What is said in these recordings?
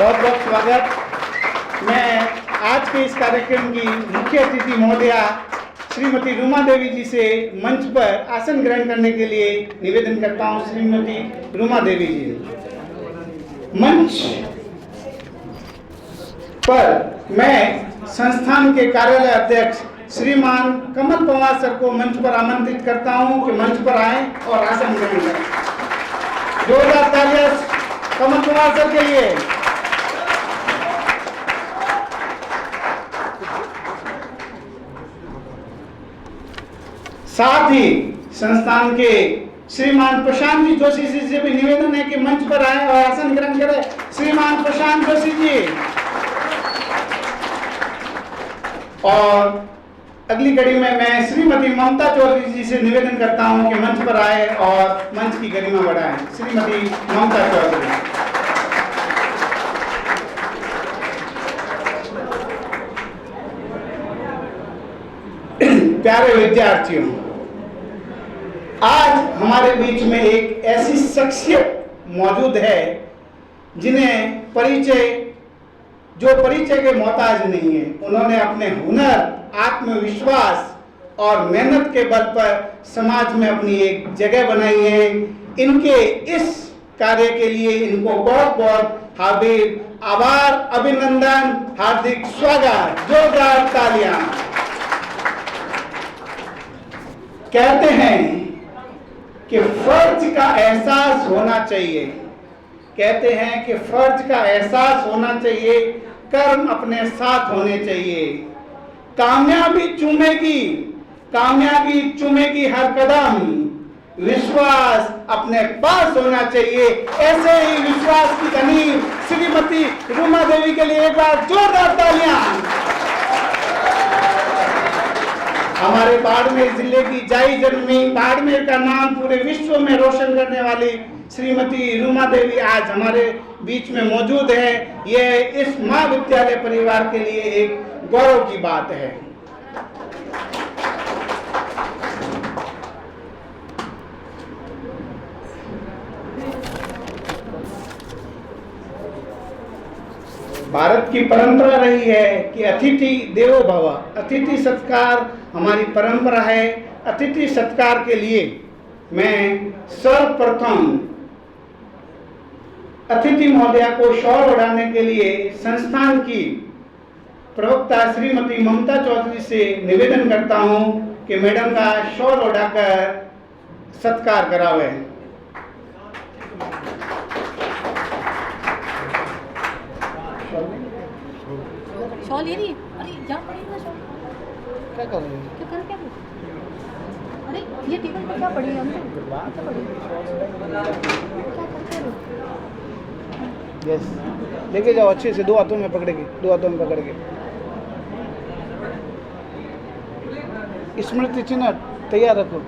बहुत बहुत स्वागत। मैं आज के इस कार्यक्रम की मुख्य अतिथि महोदया श्रीमती रूमा देवी जी से मंच पर आसन ग्रहण करने के लिए निवेदन करता हूं। श्रीमती रूमा देवी जी मंच पर मैं संस्थान के कार्यालय अध्यक्ष श्रीमान कमल पवार सर को मंच पर आमंत्रित करता हूं कि मंच पर आएं और आसन ग्रहण करें। जोरदार तालियां कमल पवार सर के लिए। साथ ही संस्थान के श्रीमान प्रशांत जी जोशी जी से भी निवेदन है कि मंच पर आए और आसन ग्रहण करें। श्रीमान प्रशांत जोशी जी। और अगली कड़ी में मैं श्रीमती ममता चौधरी जी से निवेदन करता हूं कि मंच पर आए और मंच की गरिमा बढ़ाएं। श्रीमती ममता चौधरी। प्यारे विद्यार्थियों, आज हमारे बीच में एक ऐसी शख्सियत मौजूद है जिन्हें जो परिचय के मोहताज नहीं है। उन्होंने अपने हुनर, आत्मविश्वास और मेहनत के बल पर समाज में अपनी एक जगह बनाई है। इनके इस कार्य के लिए इनको बहुत बहुत हार्दिक आभार, अभिनंदन, हार्दिक स्वागत, जोरदार तालियां। कहते हैं कि फर्ज का एहसास होना चाहिए। कहते हैं कि फर्ज का एहसास होना चाहिए, कर्म अपने साथ होने चाहिए। कामयाबी चूमेगी हर कदम, विश्वास अपने पास होना चाहिए। ऐसे ही विश्वास की धनी श्रीमती रूमा देवी के लिए एक बार जोरदार तालियां। हमारे बाड़मेर जिले की जाई जन्मी, बाड़मेर का नाम पूरे विश्व में रोशन करने वाली श्रीमती रूमा देवी आज हमारे बीच में मौजूद है। ये इस महाविद्यालय परिवार के लिए एक गौरव की बात है। भारत की परंपरा रही है कि अतिथि देवो भव, अतिथि सत्कार हमारी परंपरा है। अतिथि सत्कार के लिए मैं सर्वप्रथम अतिथि महोदया को शॉल उड़ाने के लिए संस्थान की प्रवक्ता श्रीमती ममता चौधरी से निवेदन करता हूं कि मैडम का शॉल उड़ाकर सत्कार करावे। शॉल ले रही है? अरे यहाँ पड़ी है शॉल। क्या कर रहे हैं? क्या अरे ये टेबल पर क्या पड़ी है? क्या पड़ी? यस, लेके जाओ अच्छे से, दो हाथों में पकड़ के। स्मृति चिन्ह तैयार रखो।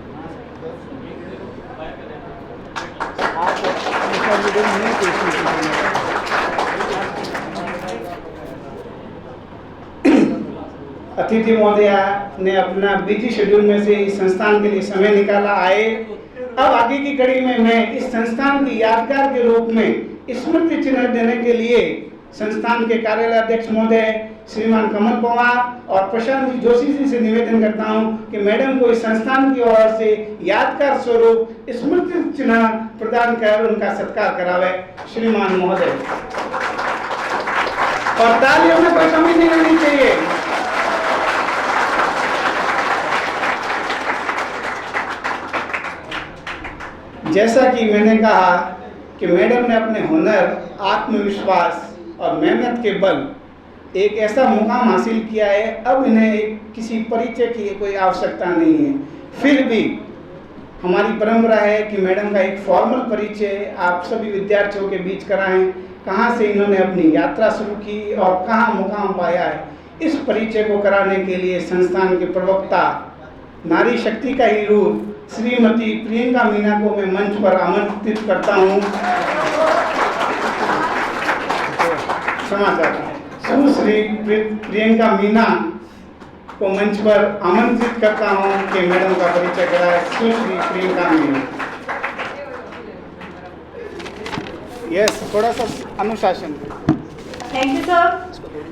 अतिथि महोदया ने अपना बिजी शेड्यूल में से इस संस्थान के लिए समय निकाला आए। अब आगे की कड़ी में मैं इस संस्थान की यादगार के रूप में स्मृति चिन्ह देने के लिए संस्थान के कार्यालय अध्यक्ष महोदय श्रीमान कमल पवार और प्रशांत जी जोशी जी से निवेदन करता हूं कि मैडम को इस संस्थान की ओर से यादगार स्वरूप स्मृति चिन्ह प्रदान कर उनका सत्कार करावे। श्रीमान महोदय, और तालियों में कोई कमी नहीं होनी चाहिए। जैसा कि मैंने कहा कि मैडम ने अपने हुनर, आत्मविश्वास और मेहनत के बल एक ऐसा मुकाम हासिल किया है। अब इन्हें किसी परिचय की कोई आवश्यकता नहीं है। फिर भी हमारी परंपरा है कि मैडम का एक फॉर्मल परिचय आप सभी विद्यार्थियों के बीच कराएं। कहाँ से इन्होंने अपनी यात्रा शुरू की और कहाँ मुकाम पाया है, इस परिचय को कराने के लिए संस्थान के प्रवक्ता, नारी शक्ति का ही रूप श्रीमती प्रियंका मीना को मैं मंच पर आमंत्रित करता हूँ। समाचार सुश्री प्रियंका मीना को मंच पर आमंत्रित करता हूँ कि मैडम का परिचय कराए। सुश्री प्रियंका मीना। यस, थोड़ा सा अनुशासन। Thank you, sir.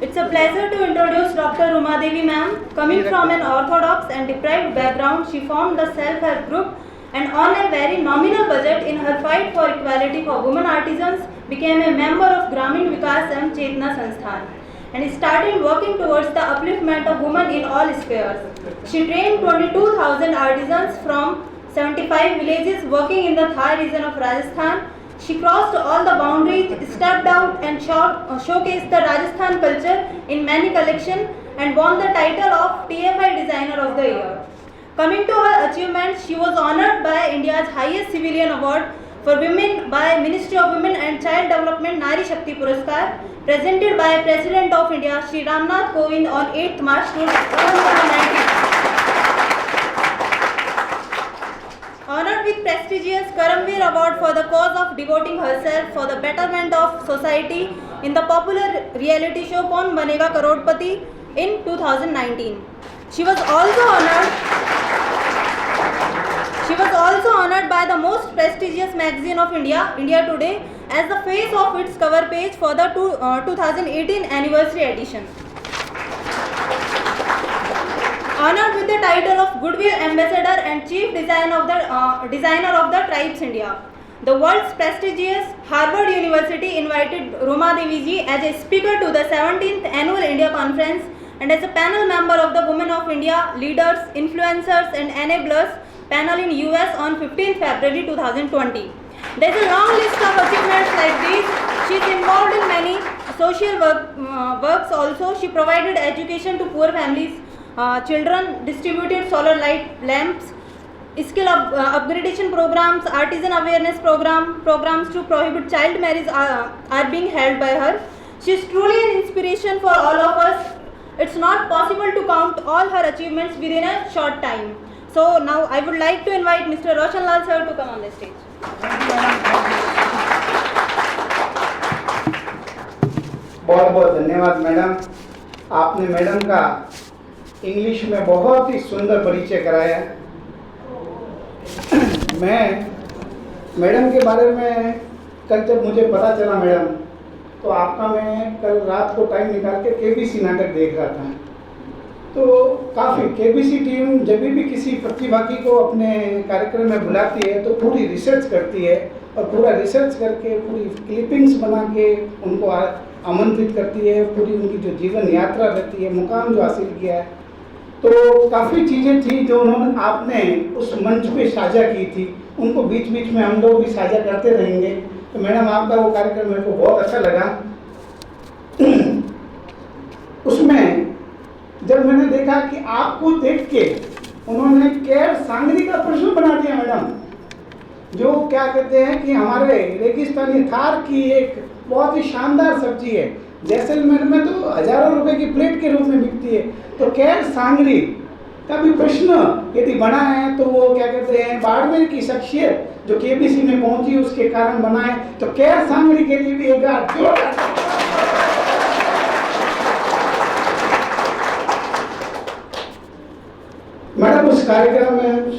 It's a pleasure to introduce Dr. Ruma Devi ma'am. Coming from an orthodox and deprived background, she formed a self-help group and on a very nominal budget in her fight for equality for women artisans, became a member of Gramin Vikas and Chetna Sansthan and started working towards the upliftment of women in all spheres. She trained 22,000 artisans from 75 villages working in the Thar region of Rajasthan. She crossed all the boundaries, stepped out and showcased the Rajasthan culture in many collections and won the title of TFI Designer of the Year. Coming to her achievements, she was honored by India's highest civilian award for women by Ministry of Women and Child Development Nari Shakti Puraskar, presented by President of India Shri Ramnath Kovind on 8th March 2019. Honored with prestigious Karamveer Award for the cause of devoting herself for the betterment of society in the popular reality show Kaun Banega Karodpati in 2019. She was also honored by the most prestigious magazine of India, India Today, as the face of its cover page for the 2018 anniversary edition. Honored with the title of Goodwill Ambassador and Chief Designer of the Tribes India. The world's prestigious Harvard University invited Ruma Devi ji as a speaker to the 17th Annual India Conference and as a panel member of the Women of India Leaders, Influencers and Enablers panel in US on 15th February 2020. There is a long list of achievements like these. She is involved in many social works also. She provided education to poor families, children, distributed solar light lamps, skill upgradation programs, artisan awareness programs to prohibit child marriage are being held by her. She is truly an inspiration for all of us. It's not possible to count all her achievements within a short time. So now I would like to invite Mr. Roshan Lal sir to come on the stage. बहुत बहुत धन्यवाद madam. आपने madam का English में बहुत ही सुंदर परिचय कराया। मैं मैडम के बारे में कल जब मुझे पता चला मैडम, तो आपका मैं कल रात को टाइम निकाल के केबीसी नाटक देख रहा था। तो काफ़ी केबीसी टीम जब भी किसी प्रतिभागी को अपने कार्यक्रम में बुलाती है तो पूरी रिसर्च करती है और पूरा रिसर्च करके पूरी क्लिपिंग्स बना के उनको आमंत्रित करती है। पूरी उनकी जो जीवन यात्रा रहती है, मुकाम जो हासिल किया है, तो काफ़ी चीज़ें थी जो उन्होंने आपने उस मंच पे साझा की थी। उनको बीच बीच में हम लोग भी साझा करते रहेंगे। तो मैडम आपका वो कार्यक्रम मेरे को बहुत अच्छा लगा। उसमें जब मैंने देखा कि आपको देख के उन्होंने केर सांगरी का प्रश्न बना दिया मैडम, जो क्या कहते हैं कि हमारे रेगिस्तानी थार की एक बहुत ही शानदार सब्जी है। जैसलमेर में तो हजारों रुपए की प्लेट के रूप में बिकती है। तो केर सांगरी का भी प्रश्न यदि बना है तो वो क्या कहते हैं बाड़मेर की शख्सियत जो केबीसी में पहुंची उसके कारण बना है। तो केर सांगरी के लिए भी एक मैडम उस कार्यक्रम में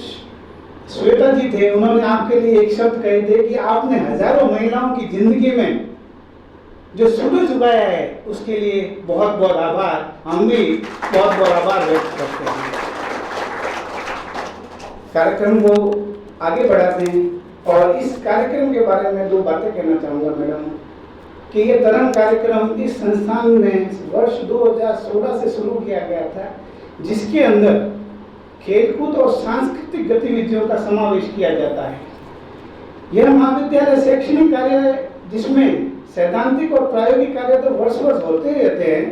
श्वेता जी थे, उन्होंने आपके लिए एक शब्द कहे थे कि आपने हजारों महिलाओं की जिंदगी में जो सूरज उगाया है उसके लिए बहुत बहुत आभार। हम भी बहुत बहुत आभार व्यक्त करते हैं। कार्यक्रम को आगे बढ़ाते हैं और इस कार्यक्रम के बारे में दो बातें कहना चाहूँगा मैडम कि ये तरंग कार्यक्रम इस संस्थान में वर्ष 2016 से शुरू किया गया था, जिसके अंदर खेलकूद और सांस्कृतिक गतिविधियों का समावेश किया जाता है। यह महाविद्यालय शैक्षणिक कार्य जिसमें सैद्धांतिक और प्रायोगिक कार्य तो वर्ष होते रहते हैं,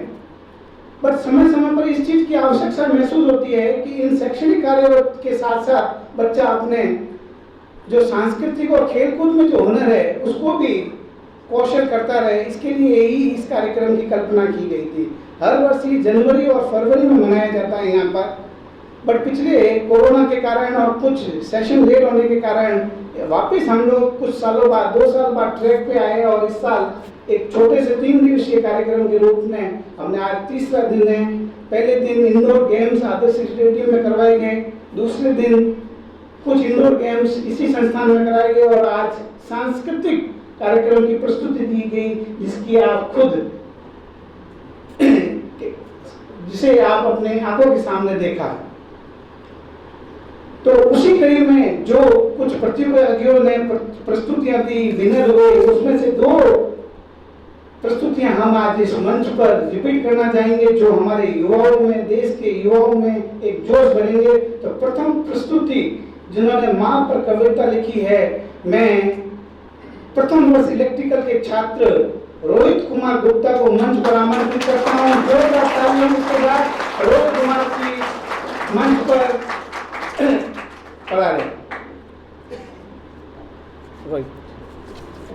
पर समय समय पर इस चीज़ की आवश्यकता महसूस होती है कि इन शैक्षणिक कार्यों के साथ साथ बच्चा अपने जो सांस्कृतिक और खेलकूद में जो हुनर है उसको भी कौशल करता रहे। इसके लिए ही इस कार्यक्रम की कल्पना की गई थी। हर वर्ष ये जनवरी और फरवरी में मनाया जाता है यहाँ पर, बट पिछले कोरोना के कारण और कुछ सेशन लेट होने के कारण वापस हम लोग कुछ सालों बाद 2 साल बाद ट्रैक पे आए और इस साल एक छोटे से 3 दिवसीय कार्यक्रम के रूप में हमने आज तीसरा दिन है। पहले दिन इंडोर गेम्स आदर्श स्टेडियम में करवाए गए, दूसरे दिन कुछ इंडोर गेम्स इसी संस्थान में कराए गए और आज सांस्कृतिक कार्यक्रम की प्रस्तुति दी गई जिसकी आप खुद जिसे आप अपने आंखों के सामने देखा। तो उसी कड़ी में जो कुछ प्रतियोगियों ने प्रस्तुतियां दी, विनर हुए, उसमें से 2 प्रस्तुतियां हम आज इस मंच पर रिपीट करना चाहेंगे, जो हमारे युवाओं में, देश के युवाओं में एक जोश भरेंगे। तो प्रथम प्रस्तुति जिन्होंने मां पर कविता लिखी है, मैं प्रथम वर्ष इलेक्ट्रिकल के छात्र रोहित कुमार गुप्ता को मंच पर आमंत्रित करता हूँ। जोरदार तालियों के साथ रोहित कुमार की मंच पर पधारें।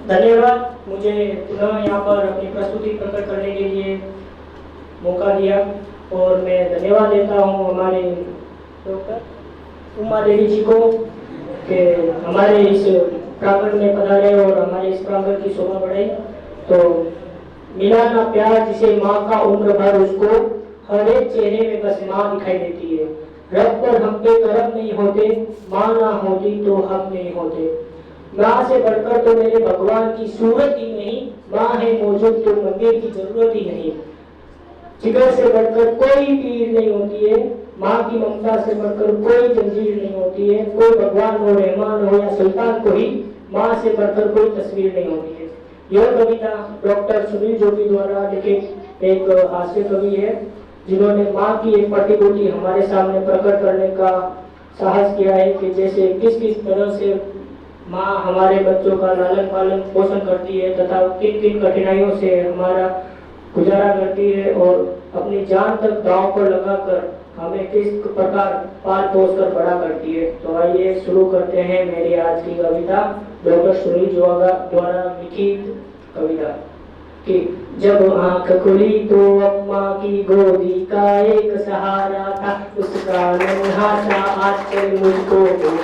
धन्यवाद, मुझे पुनः यहाँ पर अपनी प्रस्तुति प्रकट करने के लिए मौका दिया और मैं धन्यवाद देता हूँ हमारे डॉक्टर उमा देवी जी को कि हमारे इस प्रांगण में पधारे और हमारे इस प्रांगण की शोभा बढ़ाई। तो मिला ना प्यार जिसे माँ का उम्र भर, उसको हर एक चेहरे में बस माँ दिखाई देती है। रब पर हम पे करम नहीं होते, माँ ना होती तो हम नहीं होते। माँ से बढ़कर तो मेरे भगवान की सूरत ही नहीं, माँ है मौजूद तो मंदिर की जरूरत ही नहीं। जिगर से बढ़कर कोई पीर नहीं होती है, माँ की ममता से बढ़कर कोई जंजीर नहीं होती है। कोई भगवान हो, रहमान हो या सुल्तान को ही माँ से बढ़कर कोई तस्वीर नहीं होती है। यह कविता डॉक्टर सुनील जोगी द्वारा लिखित एक हास्य कवि है, जिन्होंने माँ की एक प्रतिभूति हमारे सामने प्रकट करने का साहस किया है कि जैसे किस किस तरह से माँ हमारे बच्चों का लालन पालन पोषण करती है तथा किन किन कठिनाइयों से हमारा गुजारा करती है और अपनी जान तक दांव पर लगाकर हमें किस प्रकार पाल पोस कर बड़ा करती है। तो आइए शुरू करते हैं मेरी आज की कविता, डॉक्टर सुनील जोगी द्वारा लिखित कविता। कि जब आंख खुली तो अम्मा की गोदी का एक सहारा था, उसका नन्हा सा आंचल मुझको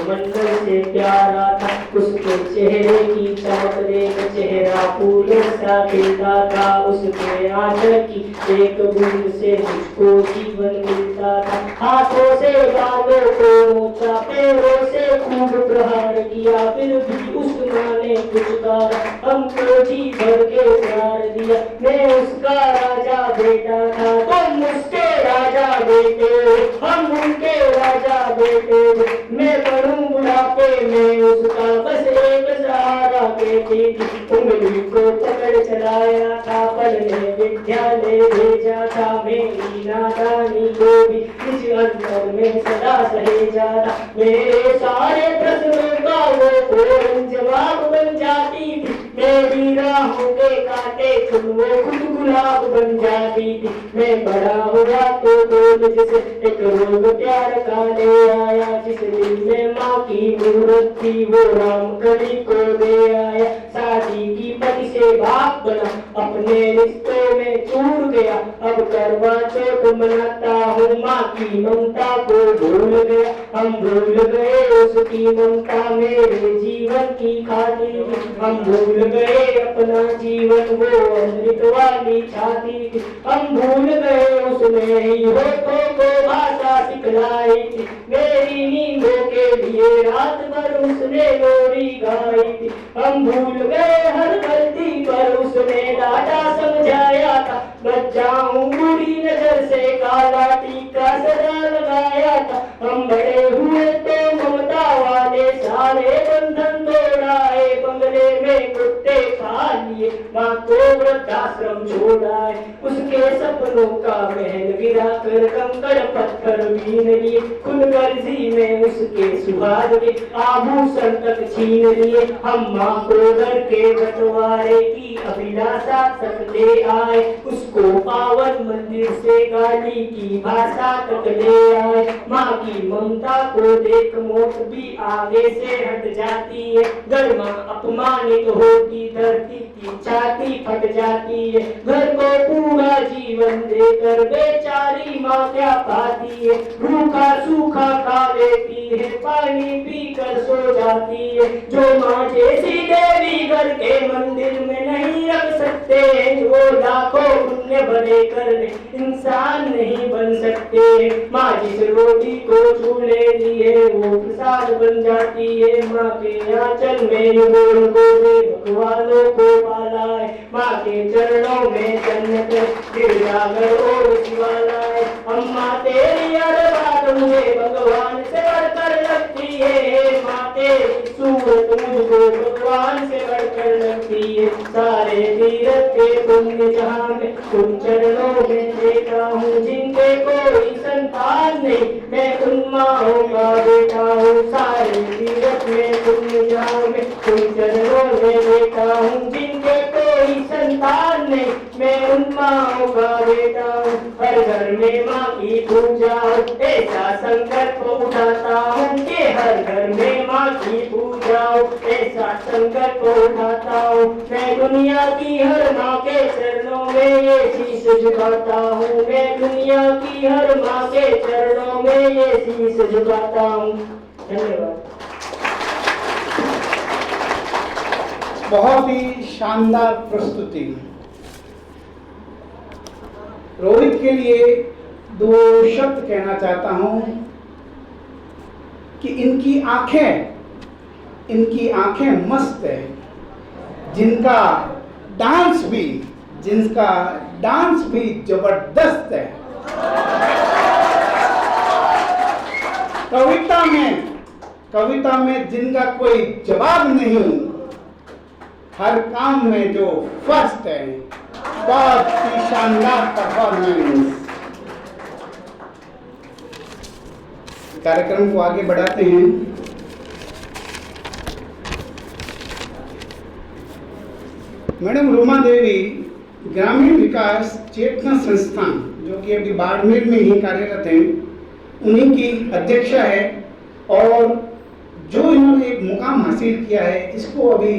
मंडल से प्यारा था। उसके चेहरे की चमक देख चेहरा फूलों सा खिलता था, उसके आंचल की एक बूंद से मुझको जीवन मिलता था। हाथों से बालों को नोचा, पैरों से खूब प्रहार किया, फिर भी उस माँ ने कुछ कहा, हमको जी भर के प्यार दिया। मैं उसका राजा बेटा था, तुम उसके राजा बेटे, हम उनके राजा बेटे। मैं बनूं बुढ़ापे में उसका बस एक सहारा कहती थी। उंगली को पकड़ चलाया था, पढ़ने विद्यालय भेजा था, मेरी नादानी को भी निज अंतर में सदा सहेजा था। मेरे सारे प्रश्नों का वो फौरन जवाब बन जाती थी, मेरी राहों के कांटे खुद वो खुद गुलाब बन जाती थी। मैं बड़ा हुआ तो बोल जिसे एक रोग प्यार का ले आया, जिस दिल में माँ की मूरत थी वो राम कली को दे आया। शादी की पति से बाप बना, अपने रिश्तों में चूर गया, अब करवा चौथ मनाता हूँ, माँ की ममता को भूल गया। हम भूल गए उसकी ममता मेरे जीवन की खातिर, हम भूल गए अपना जीवन वो अमृत वाली छाती थी। हम भूल गए उसमें ही होठों को भाषा सिखलाई थी, मेरी नींदों के लिए रात भर उसने लोरी गाई थी। हम भूल गए हर गलती पर उसने डांटा समझाया था, बच जाऊं बुरी नजर से काला टीका सदा लगाया था। हम बड़े हुए तो ममता वाले सारे बंधन तोड़ाए, बंगले में कुत्ते खा लिए, माँ को वृद्धाश्रम छोड़ाए। उसके सपनों का महल गिरा कर कंकड़ पत्थर बीन लिए, खुद गर्जी में उसके सुहाग के आभूषण तक छीन लिए। हम माँ को घर के बंटवारे की अभिलाषा तक ले आए, उसको पावन मंदिर से गाली की भाषा तक ले आए। माँ की ममता को देख मौत भी आगे से हट जाती है, घर माँ अपमानित होती धरती की छाती फट जाती है। घर को पूरा जीवन देकर बेचारी माँ क्या पाती है, रूखा सूखा खा लेती है, पानी पी कर सो जाती है। जो माँ जैसी देवी घर के मंदिर में नहीं रख सकते, वो लाखों पुण्य भले करने इंसान नहीं बन सकते। माँ जिस रोटी को चूल्हे लिए वो प्रसाद बन जाती है, माँ के आंचल में युगों को भगवानों को पाला है। माँ के चरणों में जन्नत गिरजाघर और शिवाला है। हम एक सूरत मुझको भगवान से बढ़कर लगती है। सारे तीरथ के पुण्य जहाँ में तुम चरणों में देखा हूँ। जिनके कोई संतान नहीं मैं उन माँओं का बेटा हूँ। सारे तीरथ में पुण्य जहाँ में तुम चरणों में देखा हूँ। जिनके कोई संतान नहीं मैं उन माँओं का बेटा हूँ। हर घर में माँ की पूजा हो ऐसा संकल्प उठाता हूँ कि हर घर में माँ की पूजा हो ऐसा संकल्प उठाता हूँ। मैं दुनिया की हर माँ के चरणों में ये शीश झुकाता हूँ। मैं दुनिया की हर माँ के चरणों में ये शीश झुकाता हूँ। धन्यवाद। बहुत ही शानदार प्रस्तुति। रोहित के लिए 2 शब्द कहना चाहता हूं कि इनकी आंखें मस्त है, जिनका डांस भी जबरदस्त है। कविता में जिनका कोई जवाब नहीं, हर काम में जो फर्स्ट है। बहुत ही शानदार परफॉर्मेंस। कार्यक्रम को आगे बढ़ाते हैं। मैडम रूमा देवी ग्रामीण विकास चेतना संस्थान, जो कि अभी बाड़मेर में ही कार्यरत हैं, उन्हीं की अध्यक्षा है। और जो इन्होंने एक मुकाम हासिल किया है, इसको अभी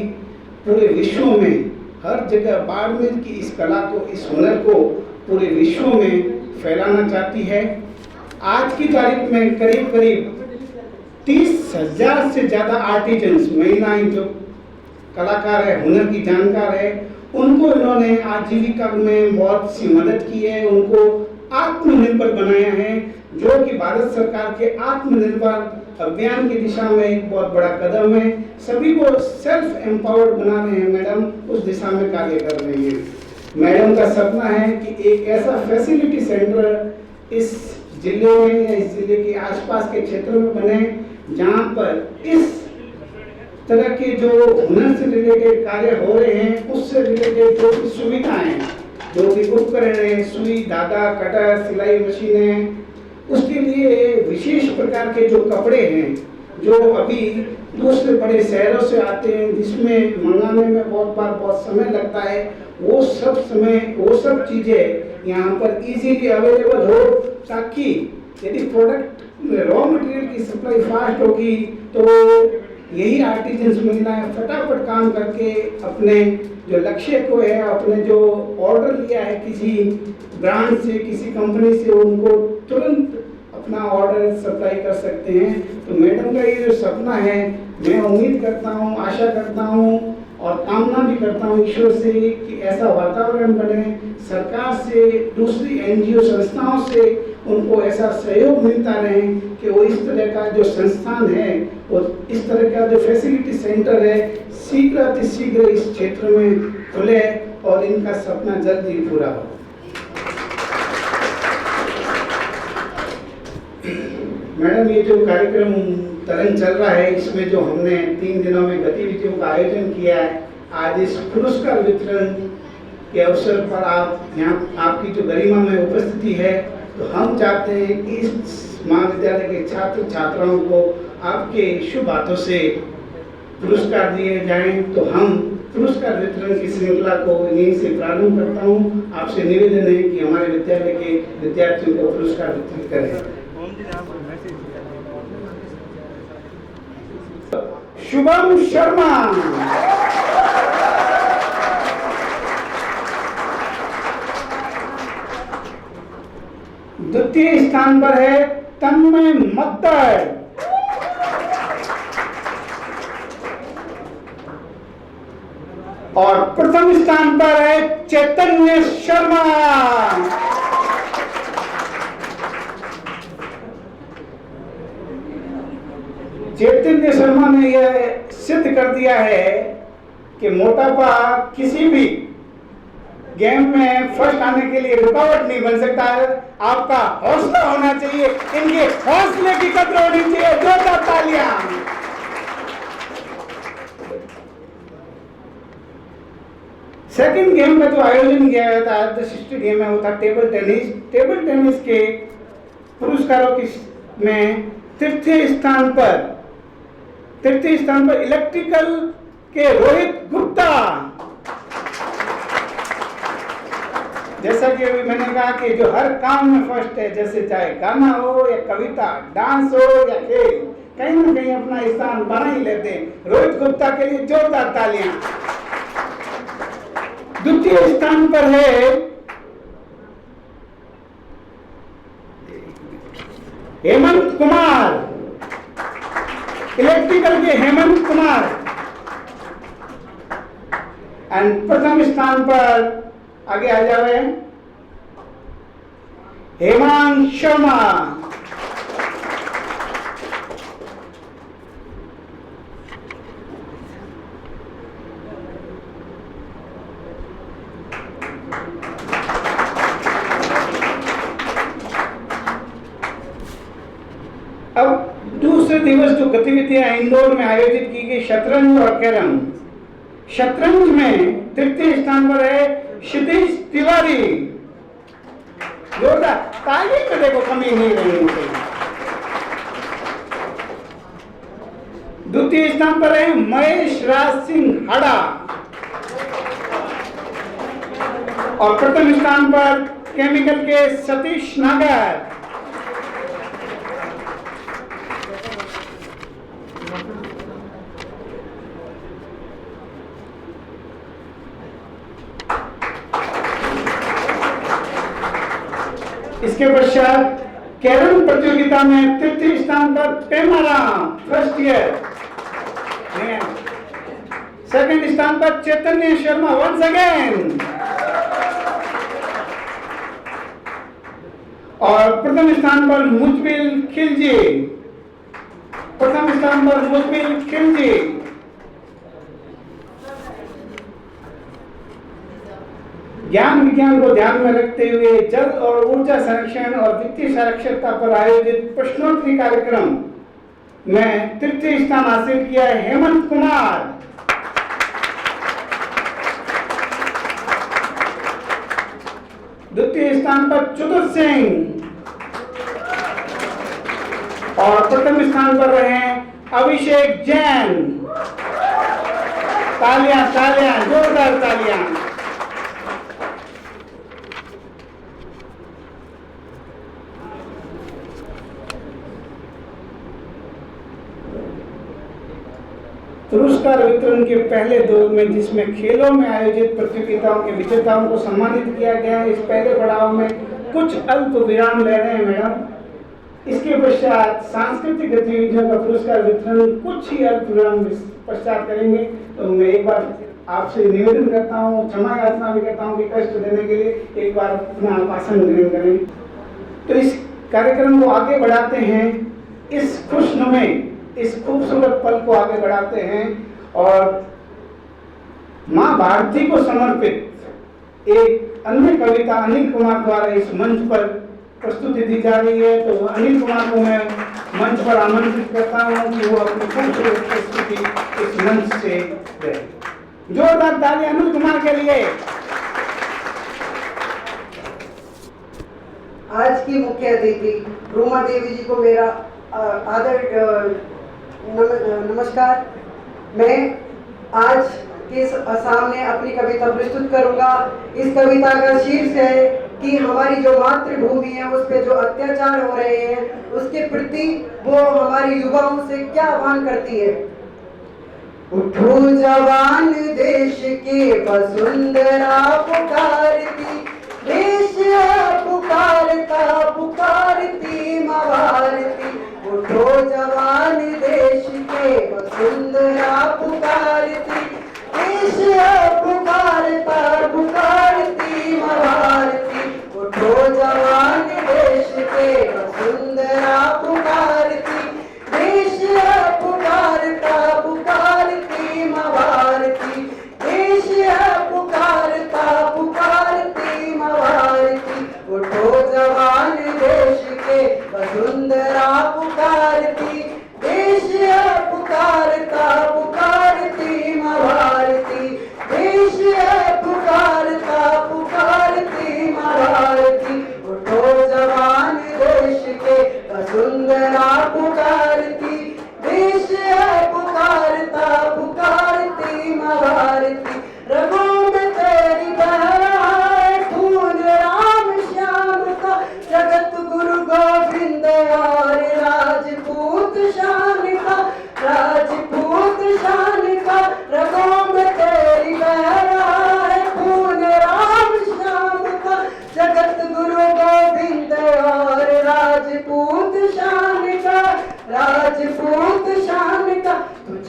पूरे विश्व में हर जगह बाड़मेर की इस कला को, इस हुनर को पूरे विश्व में फैलाना चाहती है। आज की तारीख में करीब 30,000 से ज़्यादा आर्टिजन्स, महिलाएं जो कलाकार है, हुनर की जानकार है, उनको इन्होंने आजीविका में बहुत सी मदद की है, उनको आत्मनिर्भर बनाया है, जो कि भारत सरकार के आत्मनिर्भर अभियान की दिशा में एक बहुत बड़ा कदम है। सभी को सेल्फ एम्पावर्ड बना रहे हैं मैडम, उस दिशा में कार्य कर रही है। मैडम का सपना है कि एक ऐसा फैसिलिटी सेंटर इस जिले में या इस जिले के आसपास के क्षेत्र में बने, जहां पर इस तरह के जो हुनर से रिलेटेड कार्य हो रहे हैं, उससे रिलेटेड जो भी सुविधाएं, जो भी उपकरण है, सुई, धागा, कटर, सिलाई मशीनें, उसके लिए विशेष प्रकार के जो कपड़े हैं, जो अभी दूसरे बड़े शहरों से आते हैं, जिसमें मंगाने में बहुत समय लगता है, वो सब चीज़ें यहाँ पर इजीली अवेलेबल हो, ताकि यदि प्रोडक्ट रॉ मटेरियल की सप्लाई फास्ट होगी तो यही आर्टिजन्स महिलाएं फटाफट काम करके अपने जो लक्ष्य को है, अपने जो ऑर्डर लिया है किसी ब्रांड से, किसी कंपनी से, उनको तुरंत अपना ऑर्डर सप्लाई कर सकते हैं। तो मैडम का ये जो सपना है, मैं उम्मीद करता हूँ, आशा करता हूँ और कामना भी करता हूँ ईश्वर से कि ऐसा वातावरण बने, सरकार से, दूसरी NGO संस्थाओं से उनको ऐसा सहयोग मिलता रहे कि वो इस तरह का जो संस्थान है, वो इस तरह का जो फैसिलिटी सेंटर है, शीघ्र अतिशीघ्र इस क्षेत्र में खुले और इनका सपना जल्द ही पूरा हो। मैडम, ये जो कार्यक्रम तरंग चल रहा है, इसमें जो हमने 3 दिनों में गतिविधियों का आयोजन किया है, आज इस पुरस्कार वितरण के अवसर पर आप यहाँ, आपकी जो गरिमा में उपस्थिति है, तो हम चाहते हैं कि इस महाविद्यालय के छात्र छात्राओं को आपके शुभ हाथों से पुरस्कार दिए जाएं। तो हम पुरस्कार वितरण की श्रृंखला को यहीं से प्रारंभ करता हूँ। आपसे निवेदन है कि हमारे विद्यालय के विद्यार्थियों को पुरस्कार वितरित करें। शुभम शर्मा, द्वितीय स्थान पर है तन्मय मत्तर, और प्रथम स्थान पर है चैतन्य शर्मा। चैतन्य शर्मा ने यह सिद्ध कर दिया है कि मोटापा किसी भी गेम में फर्स्ट आने के लिए रुकावट नहीं बन सकता है। आपका हौसला होना चाहिए, इनके हौसले की कदर होनी चाहिए। जोरदार तालियां। सेकंड गेम का जो आयोजन किया गया था आदर्श स्टेडियम में, वो था टेबल टेनिस। टेबल टेनिस के पुरस्कारों की में तृतीय स्थान पर इलेक्ट्रिकल के रोहित गुप्ता। जैसा कि अभी मैंने कहा कि जो हर काम में फर्स्ट है, जैसे चाहे गाना हो या कविता, डांस हो या खेल, कहीं ना कहीं अपना स्थान बना ही लेते हैं। रोहित गुप्ता के लिए जोरदार तालियां। द्वितीय स्थान पर है हेमंत कुमार, इलेक्ट्रिकल के हेमंत कुमार। एंड प्रथम स्थान पर आगे आ जावे हेमांग शर्मा। अब दूसरे दिवस जो गतिविधियां इंदौर में आयोजित की गई, शतरंज और कैरम। शतरंज में तृतीय स्थान पर है क्षितिज तिवारी। जोरदार ताली तो देखो कमी नहीं रही। द्वितीय स्थान पर है महेश राज सिंह हाड़ा और प्रथम स्थान पर केमिकल के सतीश नागर। इसके पश्चात कैरम प्रतियोगिता में तृतीय स्थान पर पेमाराम फर्स्ट ईयर। सेकंड स्थान पर चैतन्य शर्मा वंस अगेन और प्रथम स्थान पर मुजबिल खिलजी। ज्ञान विज्ञान को ध्यान में रखते हुए जल और ऊर्जा संरक्षण और वित्तीय साक्षरता पर आयोजित प्रश्नोत्तरी कार्यक्रम में तृतीय स्थान हासिल किया है हेमंत कुमार। द्वितीय स्थान पर चतुर सिंह और प्रथम स्थान पर रहे अभिषेक जैन। तालियां तालियां जोरदार तालियां। पुरस्कार वितरण के पहले दौर में, जिसमें खेलों में आयोजित प्रतियोगिताओं के विजेताओं को सम्मानित किया गया है, इस पहले पड़ाव में कुछ अल्प विराम ले रहे हैं मैडम। इसके पश्चात सांस्कृतिक गतिविधियों का पुरस्कार वितरण कुछ ही अल्प विराम पश्चात करेंगे। तो मैं एक बार आपसे निवेदन करता हूँ, क्षमा याचना भी करता हूँ कि कष्ट देने के लिए एक बार अपना आप आसन ग्रहण करें। तो इस कार्यक्रम को आगे बढ़ाते हैं, इस खुशनुमे इस खूबसूरत पल को आगे बढ़ाते हैं और माँ भारती को समर्पित एक अन्य कविता अनिल कुमार द्वारा इस मंच पर प्रस्तुति दी जा रही है। तो अनिल कुमार को मैं मंच पर आमंत्रित करता हूँ कि वो अपनी खूबसूरत प्रस्तुति इस मंच से दे। जोरदार ताली अनिल कुमार के लिए। आज की मुख्य अतिथि रूमा देवी जी को मेरा आदर नमस्कार। मैं आज के सामने अपनी कविता प्रस्तुत करूंगा। इस कविता का शीर्ष है कि हमारी जो मातृभूमि है उस पे जो अत्याचार हो रहे हैं उसके प्रति वो हमारी युवाओं से क्या आह्वान करती है। उठो जवान देश के वसुंधरा पुकारती, देश पुकारता पुकारती माँ भारती। उठो जवान देश के वसुंधरा पुकारती, देश पुकारता पुकारती माँ भारती। उठो जवान देश के वसुंधरा पुकारती, देश पुकारता पुकारती माँ भारती। देश पुकारता पुकारती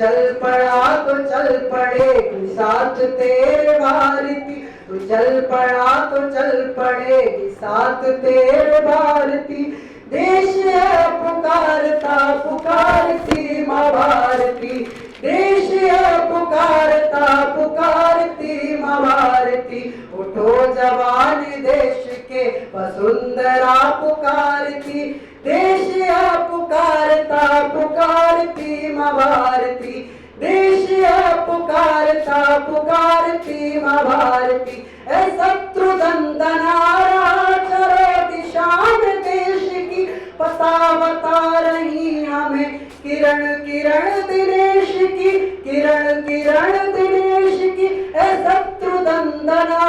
चल पड़ा तो चल पड़ेगी साथ तेरे भारती, तू चल पड़ा तो चल पड़ेगी साथ तेरे भारती। देश है पुकारता पुकारती माँ भारती, देश है पुकारता पुकारती माँ भारती। उठो जवान देश के वसुंधरा पुकारती, देश है पुकारता पुकारती माँ भारती, देश है पुकारता पुकारती माँ भारती। ऐ शत्रुदंदनारा चलो दिशान देश की, पता बता रही हमें किरण किरण दिनेश की, किरण किरण दिनेश की। ऐ शत्रुदंदनारा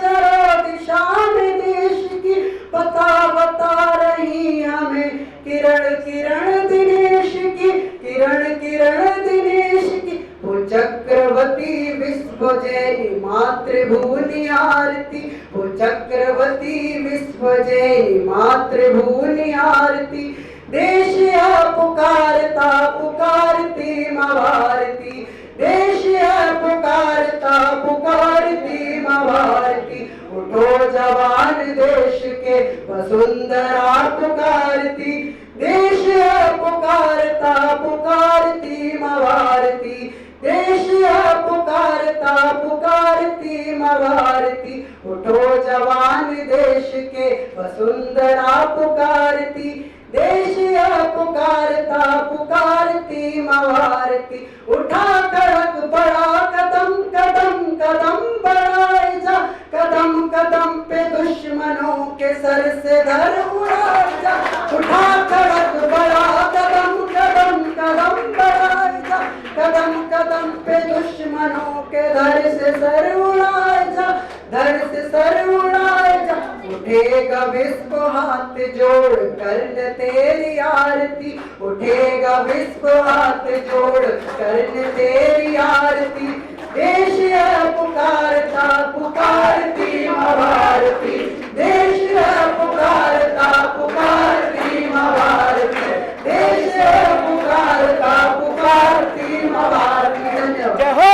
चलो दिशान देश की, पता बता रही हमें किरण किरण दिनेश की, किरण किरण दिनेश की। वो चक्रवर्ती विश्वजयनी मातृभूमि आरती, वो चक्रवर्ती विश्वजयनी मातृभूमि आरती। देश है पुकारता पुकारती माँ भारती, देश है पुकारता पुकारती माँ भारती। उठो जवान देश के वसुंधरा पुकारती, देश है पुकारता पुकारती माँ भारती, देश है पुकारता पुकारती माँ भारती। उठो जवान देश के वसुंधरा पुकारती, देश है पुकारता पुकारती माँ भारती। उठा कड़क बड़ा कदम कदम कदम बढ़ाए जा, कदम कदम पे दुश्मनों के सर से धर उड़ाए जा। उठा कड़क बड़ा कदम कदम कदम बढ़ाए जा, कदम कदम पे दुश्मनों के धर से सर उड़ाए जा, धर से सर उड़ाए जा। उठेगा विश्व हाथ जोड़ करने तेरी आरती, उठेगा विश्व हाथ जोड़ करने तेरी आरती। देश है पुकारता पुकारती माँ भारती, देश है पुकारता पुकारती माँ भारती, देश है पुकारता पुकारती माँ भारती। धन्यवाद। जय हो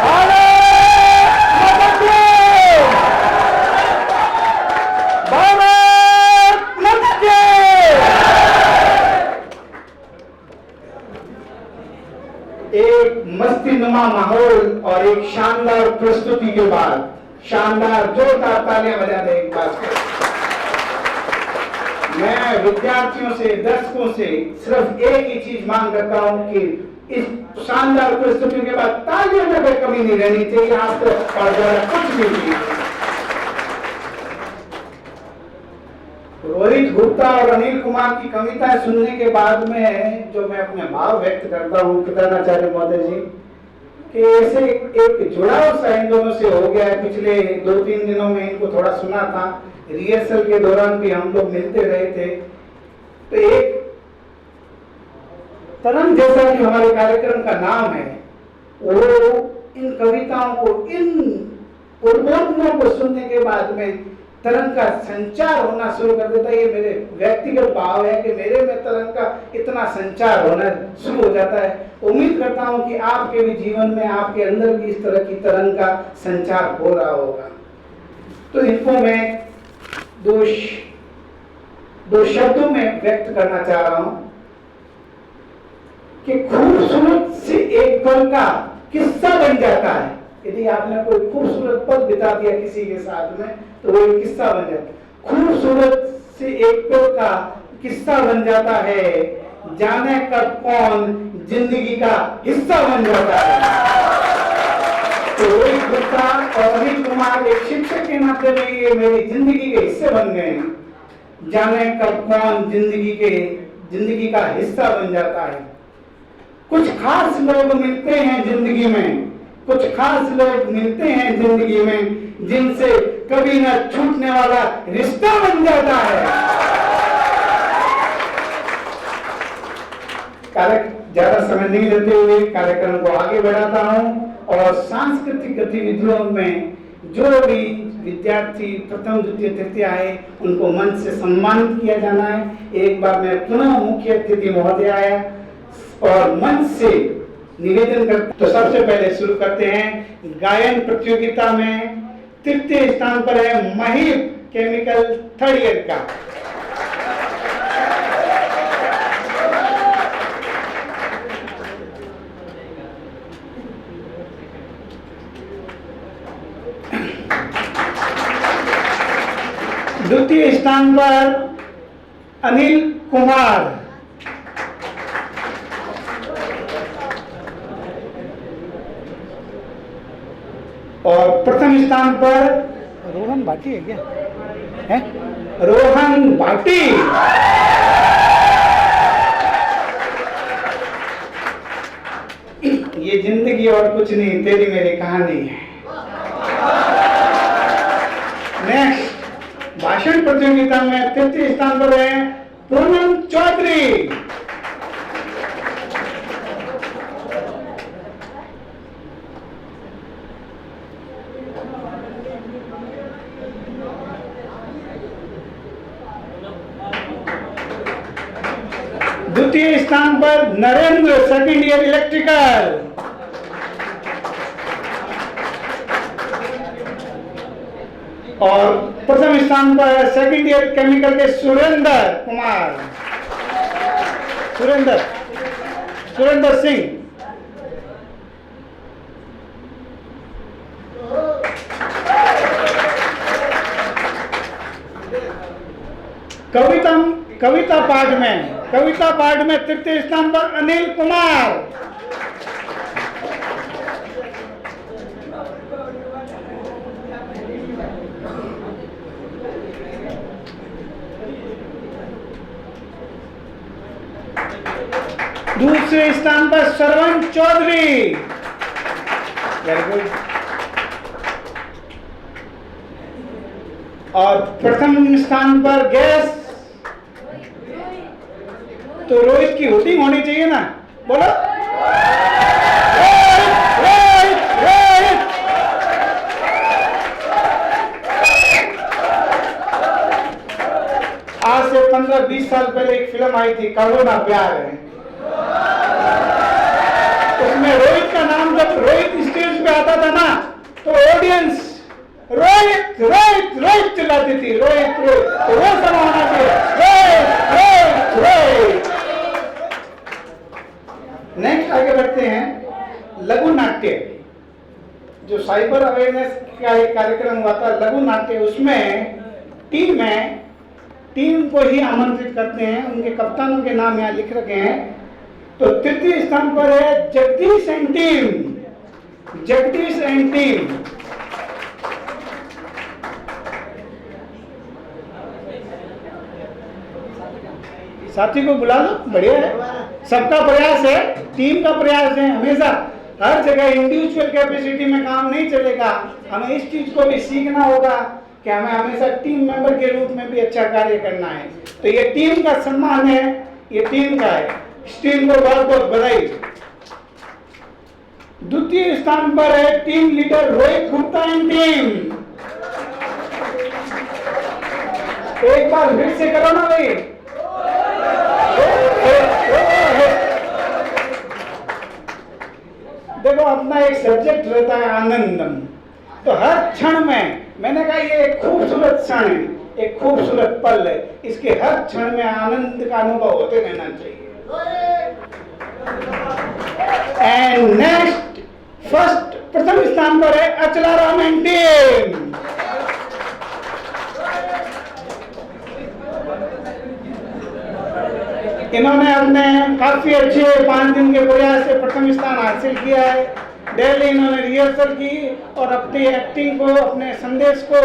भारत माता की, भारत माता की। एक मस्तीनुमा माहौल और एक शानदार प्रस्तुति के बाद शानदार जोरदार तालियां बजा दें एक बार। मैं विद्यार्थियों से दर्शकों से सिर्फ एक ही चीज मांग करता हूं कि इस शानदार प्रस्तुति के बाद तालियों में कोई कमी नहीं रहनी चाहिए, आपको और ज्यादा कुछ भी नहीं। रोहित गुप्ता और अनिल कुमार की कविताएं सुनने के बाद में जो मैं अपने भाव व्यक्त करता हूँ कृतज्ञाचार्य महोदय जी कि ऐसे एक जुड़ाव सा इन दोनों से हो गया है। पिछले 2-3 दिनों में इनको थोड़ा सुना था, रिहर्सल के दौरान भी हम लोग मिलते रहे थे। तो एक तरंग जैसा कि हमारे कार्यक्रम का नाम है, वो इन कविताओं को, इन उद्बोधनों को सुनने के बाद में तरंग का संचार होना शुरू कर देता है। ये मेरे व्यक्तिगत भाव है कि मेरे में तरंग का इतना संचार होना शुरू हो जाता है। उम्मीद करता हूं कि आपके भी जीवन में, आपके अंदर भी इस तरह की तरंग का संचार हो रहा होगा। तो इनको मैं दो शब्दों में व्यक्त करना चाह रहा हूं कि खूबसूरत से एक पल का किस्सा बन जाता है। यदि आपने कोई खूबसूरत पल बिता दिया किसी के साथ में तो वो एक किस्सा बन जाता है। खूबसूरत से एक पल का किस्सा बन जाता है, जाने कब कौन जिंदगी का हिस्सा बन जाता है। तो रोहित गुप्ता और अनिल कुमार एक शिक्षक के नाते में ये मेरी जिंदगी के हिस्से बन गए हैं। जाने कब कौन जिंदगी का हिस्सा बन जाता है। कुछ खास लोग मिलते हैं जिंदगी में, कुछ खास लोग मिलते हैं जिंदगी में जिनसे कभी न छूटने वाला रिश्ता बन जाता है। ज्यादा समय नहीं लेते हुए कार्यक्रम को आगे बढ़ाता हूं और सांस्कृतिक गतिविधियों में जो भी विद्यार्थी प्रथम द्वितीय तृतीय आए उनको मंच से सम्मानित किया जाना है। एक बार मैं पुनः मुख्य अतिथि महोदय और मंच से निवेदन कर। तो सबसे पहले शुरू करते हैं गायन प्रतियोगिता में तृतीय स्थान पर है महिप केमिकल 3rd ईयर का। द्वितीय स्थान पर अनिल कुमार। और प्रथम स्थान पर रोहन भाटी है क्या? है रोहन भाटी। ये जिंदगी और कुछ नहीं, तेरी मेरी कहानी है। नेक्स्ट भाषण प्रतियोगिता में तृतीय स्थान पर है पूनम चौधरी। द्वितीय स्थान पर नरेंद्र 2nd ईयर इलेक्ट्रिकल। और प्रथम स्थान पर 2nd ईयर केमिकल के सुरेंद्र कुमार, सुरेंद्र सिंह। कविता पाठ में तृतीय स्थान पर अनिल कुमार। दूसरे स्थान पर श्रवण चौधरी। Very good. और प्रथम स्थान पर गैस तो रोहित की हुटिंग होनी चाहिए ना, बोलो रोहित। आज से 15-20 साल पहले एक फिल्म आई थी कहो ना प्यार है। उसमें रोहित का नाम जब रोहित स्टेज पे आता था ना तो ऑडियंस रोहित रोहित रोहित चिल्लाती थी, रोहित रोहित। तो वो समय होना चाहिए रोहित रोहित। नेक्स्ट आगे बढ़ते हैं लघु नाट्य। जो साइबर अवेयरनेस का एक कार्यक्रम हुआ था लघु नाट्य, उसमें टीम को ही आमंत्रित करते हैं। उनके कप्तानों के नाम यहाँ लिख रखे हैं। तो तृतीय स्थान पर है जगदीश एंड टीम। साथी को बुला लो, बढ़िया है। सबका प्रयास है, टीम का प्रयास है। हमेशा हर जगह इंडिविजुअल कैपेसिटी में काम नहीं चलेगा। हमें इस चीज को भी सीखना होगा कि हमें हमेशा टीम मेंबर के रूप में भी अच्छा कार्य करना है। तो ये टीम का सम्मान है, ये टीम का है। इस टीम को बहुत बहुत बधाई। द्वितीय स्थान पर है team leader Rohit Gupta and team. एक बार फिर से करो ना भाई। देखो अपना एक सब्जेक्ट रहता है आनंदम। तो हर क्षण में मैंने कहा ये एक खूबसूरत क्षण है, एक खूबसूरत पल है। इसके हर क्षण में आनंद का अनुभव होते रहना चाहिए। एंड नेक्स्ट प्रथम स्थान पर है अचला राम एंड टीम। इन्होंने अपने काफी अच्छे 5 दिन के प्रयास से प्रथम स्थान हासिल किया है। डेली इन्होंने रिहर्सल की और अपनी एक्टिंग को, अपने संदेश को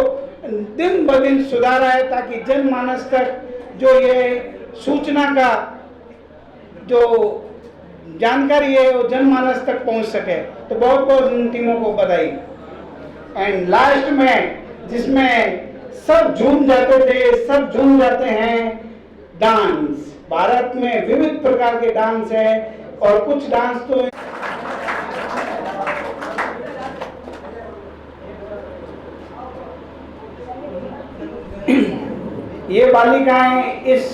दिन ब दिन सुधारा है ताकि जनमानस तक जो ये सूचना का जो जानकारी है वो जनमानस तक पहुंच सके। तो बहुत बहुत इन टीमों को बधाई। एंड लास्ट में जिसमें सब झूम जाते हैं, डांस। भारत में विविध प्रकार के डांस है और कुछ डांस तो ये बालिकाएं इस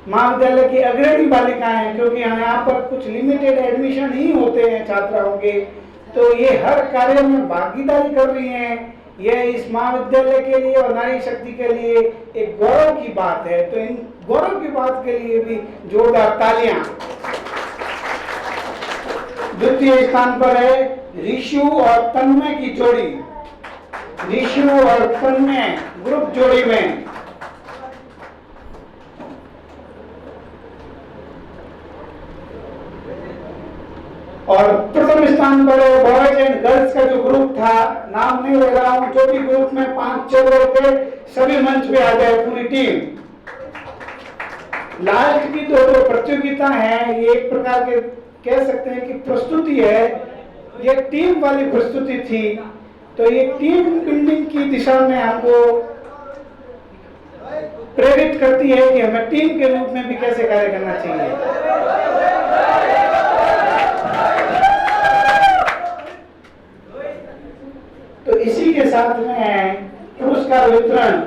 महाविद्यालय की अग्रणी बालिकाएं हैं, क्योंकि यहाँ पर कुछ लिमिटेड एडमिशन ही होते हैं छात्राओं के, तो ये हर कार्य में भागीदारी कर रही हैं। यह इस महाविद्यालय के लिए और नारी शक्ति के लिए एक गौरव की बात है। तो इन गौरव की बात के लिए भी जोरदार तालियां। द्वितीय स्थान पर है ऋषु और तन्मय की जोड़ी। ऋषु और तन्मय ग्रुप जोड़ी में। और प्रथम स्थान पर बॉयज एंड गर्ल्स का जो ग्रुप था, नाम नहीं ले रहा हूं, जो भी ग्रुप में 5-6 लोग थे, सभी मंच पे आ जाए पूरी टीम। लास्ट की दो प्रतियोगिता है, ये एक प्रकार के कह सकते हैं कि प्रस्तुति है, ये टीम वाली प्रस्तुति थी। तो ये टीम बिल्डिंग की दिशा में हमको प्रेरित करती है कि हमें टीम के रूप में भी कैसे कार्य करना चाहिए। तो इसी के साथ में पुरस्कार वितरण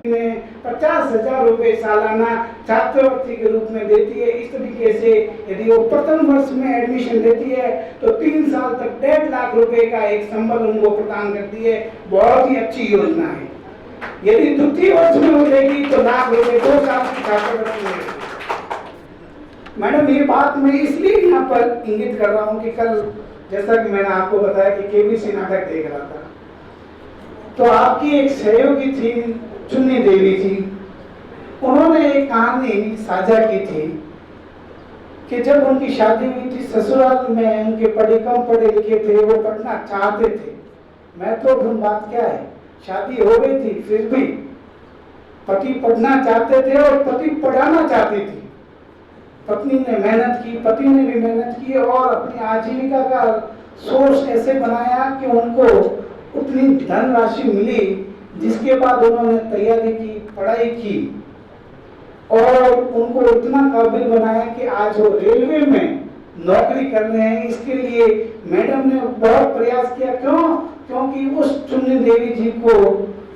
में 50,000 रुपए सालाना छात्रवृत्ति के रूप में देती है। इस तरीके से यदि वो प्रथम वर्ष में एडमिशन लेती है तो 3 साल तक 1.5 लाख रुपए का एक संबल उनको प्रदान करती है। बहुत ही अच्छी योजना है। यदि द्वितीय वर्ष में हो जाएगी तो 1 लाख रुपए 2 साल की छात्रवृत्ति मिलेगी। मैडम, ये बात मैं इसलिए यहाँ पर इंगित कर रहा हूँ कि कल जैसा कि मैंने आपको बताया कि केबीसी नाटक देख रहा था, तो आपकी एक सहयोगी थी चुन्नी देवी जी, उन्होंने एक कहानी साझा की थी कि जब उनकी शादी हुई थी ससुराल में, उनके कम पढ़े लिखे थे, वो पढ़ना चाहते थे। महत्वपूर्ण बात क्या है, शादी हो गई थी फिर भी पति पढ़ना चाहते थे और पति पढ़ाना चाहती थी। पत्नी ने मेहनत की, पति ने भी मेहनत की और अपनी आजीविका का सोर्स ऐसे बनाया कि उनको उतनी धनराशि मिली, जिसके बाद उन्होंने तैयारी की, पढ़ाई की और उनको इतना काबिल बनाया कि आज वो रेलवे में नौकरी कर रहे हैं। इसके लिए मैडम ने बहुत प्रयास किया। क्योंकि उस चुन्नी देवी जी को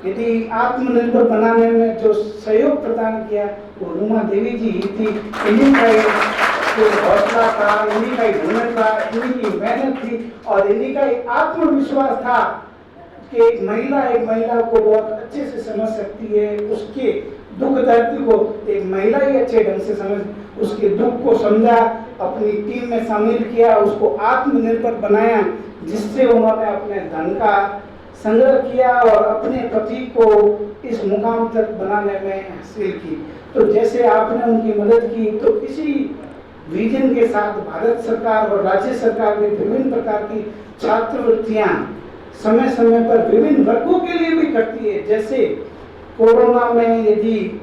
यदि आत्मनिर्भर बनाने में जो सहयोग प्रदान किया वो रूमा देवी जी ही थी। इन्हीं का जो हौसला था, इन्हीं का ही हुनर था, इन्हीं की मेहनत थी और इन्हीं का एक आत्मविश्वास था कि एक महिला को बहुत अच्छे से समझ सकती है, उसके दुख दर्द को एक महिला ही अच्छे ढंग से समझ, उसके दुख को समझा, अपनी टीम में शामिल किया, उसको आत्मनिर्भर बनाया, जिससे उन्होंने अपने धन का संग्रह किया और अपने पति को इस मुकाम तक बनाने में हासिल की। तो जैसे आपने उनकी मदद की, तो इसी विजन के साथ भारत सरकार और राज्य सरकार ने विभिन्न प्रकार की छात्रवृत्तियां समय समय पर विभिन्न वर्गों के लिए भी करती है। जैसे कोरोना में यदि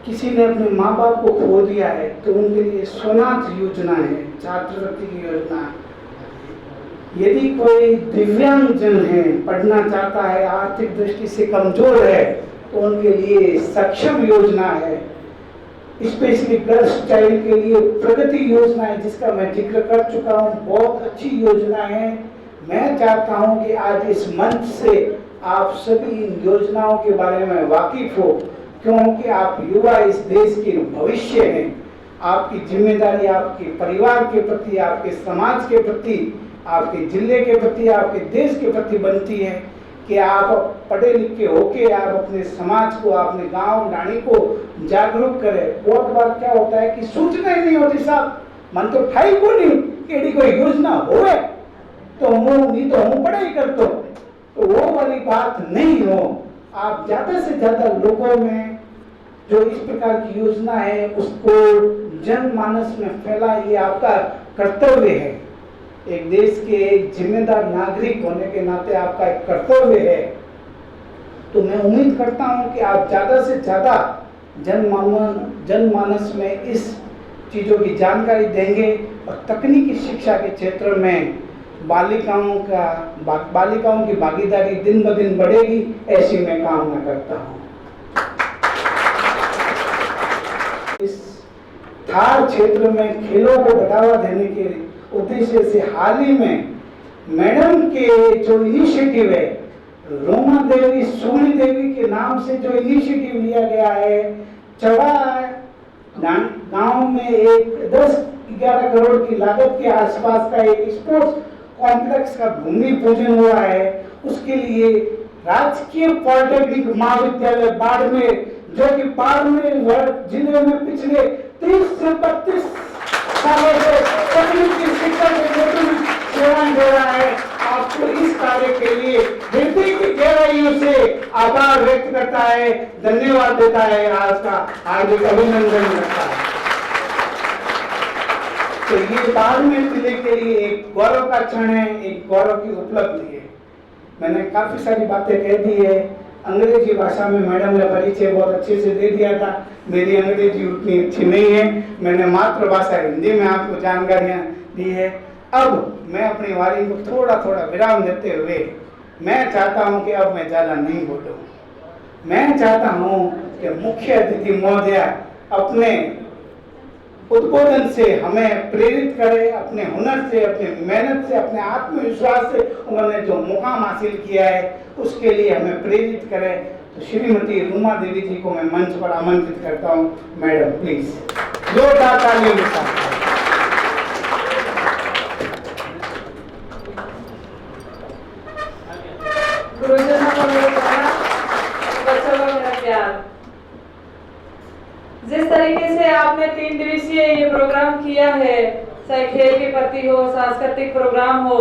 किसी ने अपने माँ बाप को खो दिया है तो उनके लिए सोनाथ योजना है, छात्रवृत्ति की योजना। यदि कोई दिव्यांग जन है, पढ़ना चाहता है, आर्थिक दृष्टि से कमजोर है, तो उनके लिए सक्षम योजना है। स्पेशली गर्ल्स चाइल्ड के लिए प्रगति योजना है, जिसका मैं जिक्र कर चुका हूँ। बहुत अच्छी योजना है। मैं चाहता हूं कि आज इस मंच से आप सभी इन योजनाओं के बारे में वाकिफ हो, क्योंकि आप युवा इस देश के भविष्य हैं। आपकी जिम्मेदारी आपके परिवार के प्रति, आपके समाज के प्रति, आपके जिले के प्रति, आपके देश के प्रति बनती है कि आप पढ़े लिखे होके आप अपने समाज को, अपने गांव डाणी को जागरूक करें। बहुत बार क्या होता है कि सूचना ही नहीं होती, साहब मन तो ठाई को नहीं कि कोई योजना होवे तो हूँ पढ़ाई करता, तो वो वाली बात नहीं हो। आप ज्यादा से ज्यादा लोगों में जो इस प्रकार की योजना है उसको जनमानस में फैला, ये आपका कर्तव्य है। एक देश के एक जिम्मेदार नागरिक होने के नाते आपका एक कर्तव्य है। तो मैं उम्मीद करता हूं कि आप ज्यादा से ज्यादा जनमानस में इस चीजों की जानकारी देंगे और तकनीकी शिक्षा के क्षेत्र में बालिकाओं की भागीदारी दिन ब दिन बढ़ेगी, ऐसी मैं कामना करता हूं। इस थार क्षेत्र में खेलों को बढ़ावा देने के उद्देश्य से हाल ही में मैडम के जो इनिशिएटिव है, रोमा देवी सुगनी देवी के नाम से जो इनिशिएटिव लिया गया है, चौड़ा गांव में एक 10-11 करोड़ की लागत के आसपास का एक स्पोर्ट्स कॉम्प्लेक्स का भूमि पूजन हुआ है। उसके लिए राजकीय पॉलिटेक्निक महाविद्यालय बाड़मेर, जो कि बाड़मेर जिले में पिछले 30 से 32 सालों से तकनीकी शिक्षा के क्षेत्र में सेवाएं दे रहा है, आपको इस कार्य के लिए हृदय की गहराइयों से आभार व्यक्त करता है, धन्यवाद देता है, आज का हार्दिक अभिनंदन करता है। तो ये बाड़मेर जिले के लिए एक गौरव का क्षण है, एक गौरव की उपलब्धि है। मैंने काफी सारी बातें कह दी है। अंग्रेजी भाषा में मैडम ने परिचय बहुत अच्छे से दे दिया था। मेरी अंग्रेजी उतनी अच्छी नहीं है, मैंने मातृभाषा हिंदी में आपको जानकारियां दी है। अब मैं अपनी वाणी को थोड़ा थोड़ा विराम देते हुए मैं चाहता हूं कि अब मैं ज़्यादा नहीं बोलूं। मैं चाहता हूं कि मुख्य अतिथि महोदय अपने उद्बोधन से हमें प्रेरित करे, अपने हुनर से, अपनी मेहनत से, अपने आत्मविश्वास से उन्होंने जो मुकाम हासिल किया है उसके लिए हमें प्रेरित करे। तो श्रीमती रूमा देवी जी को मैं मंच पर आमंत्रित करता हूं। मैडम प्लीज जोरदार तालियों के साथ। गुरुजनों को मेरा प्यार, बच्चों को मेरा प्यार। जिस तरीके से आपने 3 दिवसीय ये प्रोग्राम किया है, चाहे खेल के प्रति हो, सांस्कृतिक प्रोग्राम हो,